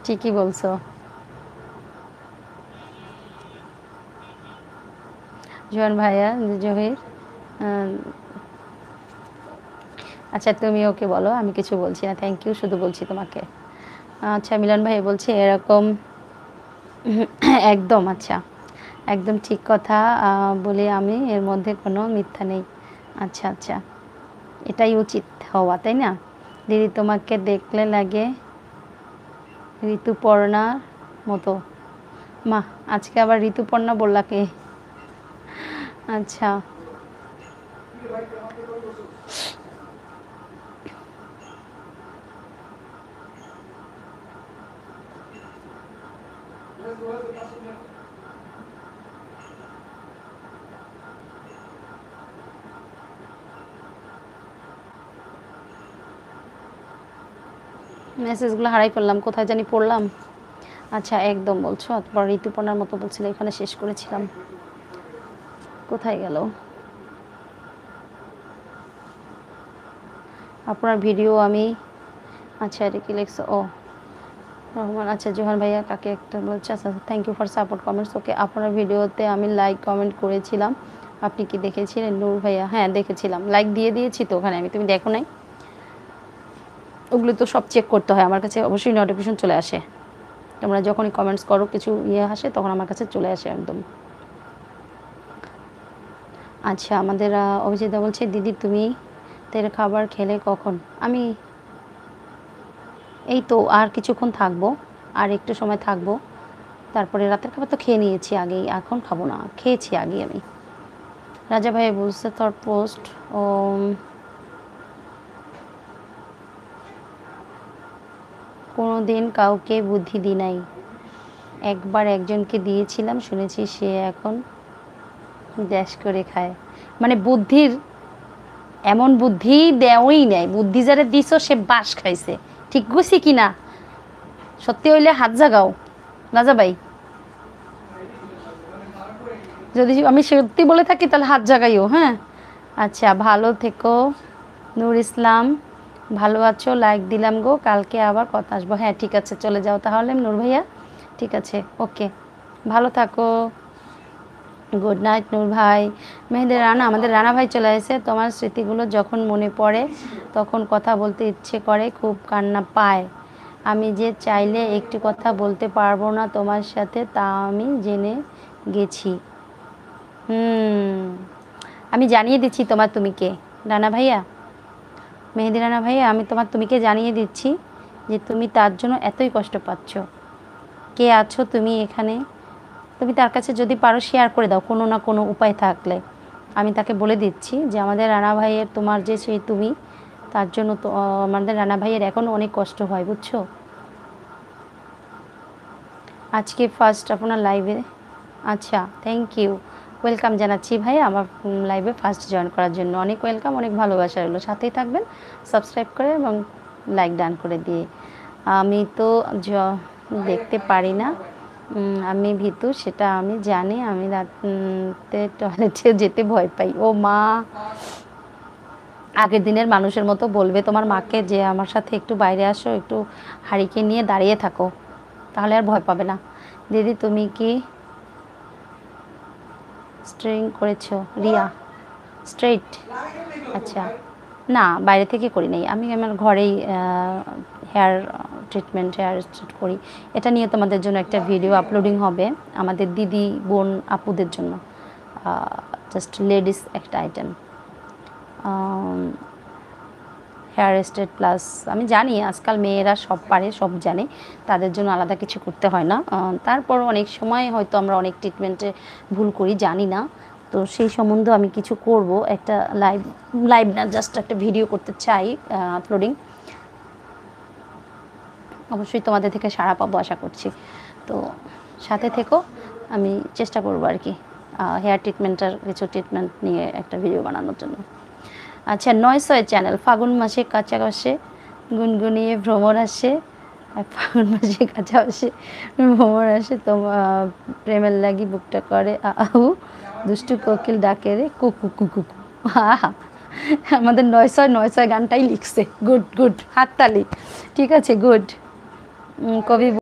ঠিকই বলছো। জোয়ান ভাইয়া, জহির, আচ্ছা তুমি ওকে বলো, আমি কিছু বলছি না, থ্যাংক ইউ শুধু বলছি তোমাকে। আচ্ছা মিলন ভাই বলছে এরকম একদম, আচ্ছা একদম ঠিক কথা বলি আমি, এর মধ্যে কোনো মিথ্যা নেই। আচ্ছা আচ্ছা, এটাই উচিত হওয়া, তাই না? দিদি তোমাকে দেখলে লাগে ঋতুপর্ণার মতো। মা, আজকে আবার ঋতুপর্ণা বললা কে? আচ্ছা, মেসেজগুলো হারাই ফেললাম, কোথায় জানি পড়লাম। আচ্ছা একদম বলছো, তারপর ঋতুপর্ণার মতো বলছিলে, এখানে শেষ করেছিলাম, কোথায় গেল আপনার ভিডিও? আমি, আচ্ছা এটা কি লিখছো? ও রহমান, আচ্ছা জোহান ভাইয়া কাকে একটা বলছে। আচ্ছা thank you for support comments. Okay, আপনার ভিডিওতে আমি লাইক কমেন্ট করেছিলাম, আপনি কি দেখেছিলেন? নূর ভাইয়া, হ্যাঁ দেখেছিলাম, লাইক দিয়ে দিয়েছি তো ওখানে আমি, তুমি দেখো নাই? ওগুলো তো সব চেক করতে হয়, আমার কাছে অবশ্যই নোটিফিকেশন চলে আসে, তোমরা যখনই কমেন্টস করো কিছু আসে তখন আমার কাছে চলে আসে একদম। আচ্ছা আমাদের অভিজিৎদা বলছে দিদি তুমি তেল খাবার খেলে কখন? আমি এই তো আর কিছুক্ষণ থাকবো, আর একটু সময় থাকবো, তারপরে রাতের খাবার তো খেয়ে নিয়েছি আগেই, এখন খাবো না, খেয়েছি আগেই আমি। রাজা ভাই বলছে তোর পোস্ট ও কোনো দিন কাউকে বুদ্ধি দিই নাই, একবার একজনকে দিয়েছিলাম, শুনেছি সে এখন ড্যাশ করে খায়। মানে বুদ্ধির এমন বুদ্ধি দেওয়াই নেই, বুদ্ধি যারা দিছ সে বাস খাইছে, ঠিক গেছি কি না? সত্যি হইলে হাত জাগাও রাজা ভাই, যদি আমি সত্যি বলে থাকি তাহলে হাত জাগাইও, হ্যাঁ। আচ্ছা ভালো থেকো নূর ইসলাম, ভালো আছো? লাইক দিলাম গো, কালকে আবার কথা আসবো। হ্যাঁ ঠিক আছে, চলে যাও তাহলে নূর ভাইয়া, ঠিক আছে, ওকে, ভালো থাকো, গুড নাইট নূর ভাই। মেহেদের রানা, আমাদের রানা ভাই চলে এসেছে। তোমার স্মৃতিগুলো যখন মনে পড়ে তখন কথা বলতে ইচ্ছে করে, খুব কান্না পায়, আমি যে চাইলে একটি কথা বলতে পারবো না তোমার সাথে, তা আমি জেনে গেছি। আমি জানিয়ে দিচ্ছি তোমার তুমি কে, রানা ভাইয়া, মেহেদি রানা ভাইয়া, আমি তোমার তুমিকে জানিয়ে দিচ্ছি যে তুমি তার জন্য এতই কষ্ট পাচ্ছ, কে আছো তুমি এখানে। তুমি তার কাছে যদি পারো শেয়ার করে দাও কোনো না কোনো উপায় থাকলে, আমি তাকে বলে দিচ্ছি যে আমাদের রানা ভাইয়ের তোমার যে সেই তুমি, তার জন্য তো আমাদের রানা ভাইয়ের এখনও অনেক কষ্ট হয়, বুঝছো। আজকে ফার্স্ট আপনার লাইভে, আচ্ছা থ্যাংক ইউ, ওয়েলকাম জানাচ্ছি ভাই আমার লাইভে ফার্স্ট জয়েন করার জন্য, অনেক ওয়েলকাম, অনেক ভালোবাসা রইলো, সাথেই থাকবেন সাবস্ক্রাইব করে এবং লাইক ডান করে দিয়ে। আমি তো দেখতে পারি না, আমি ভীতু সেটা আমি জানি, আমি রাতে টয়লেটে যেতে ভয় পাই। ও মা, আগের দিনের মানুষের মতো বলবে তোমার মাকে যে আমার সাথে একটু বাইরে আসো, একটু হারিকে নিয়ে দাঁড়িয়ে থাকো, তাহলে আর ভয় পাবে না। দিদি তুমি কি স্ট্রেইং করেছো? রিয়া স্ট্রেইট, আচ্ছা না বাইরে থেকে করি নাই, আমি আমার ঘরেই হেয়ার ট্রিটমেন্ট, হেয়ার স্ট্রেট করি। এটা নিয়ে তোমাদের জন্য একটা ভিডিও আপলোডিং হবে, আমাদের দিদি বোন আপুদের জন্য, জাস্ট লেডিস একটা আইটেম, হেয়ার স্ট্রেট প্লাস, আমি জানি আজকাল মেয়েরা সব পারে সব জানে, তাদের জন্য আলাদা কিছু করতে হয় না, তারপর অনেক সময় হয়তো আমরা অনেক ট্রিটমেন্টে ভুল করি, জানি না, তো সেই সম্বন্ধে আমি কিছু করব, একটা লাইভ না জাস্ট একটা ভিডিও করতে চাই আপলোডিং, অবশ্যই তোমাদের থেকে সাড়া পাবো আশা করছি, তো সাথে থেকো, আমি চেষ্টা করবো আর কি হেয়ার ট্রিটমেন্টের কিছু ট্রিটমেন্ট নিয়ে একটা ভিডিও বানানোর জন্য। আচ্ছা 900 চ্যানেল, ফাগুন মাসে কাঁচা আসে গুনগুনিয়ে ভ্রমর আসে, ফাগুন মাসে কাঁচা আসে ভ্রমর আসে, তোমার প্রেমের লাগি বুকটা করে আহু, দুষ্টু কোকিল ডাকে রে কুকু কুকু। হা, আমাদের 900 গানটাই লিখছে, গুড গুড, হাততালি, ঠিক আছে গুড। কবি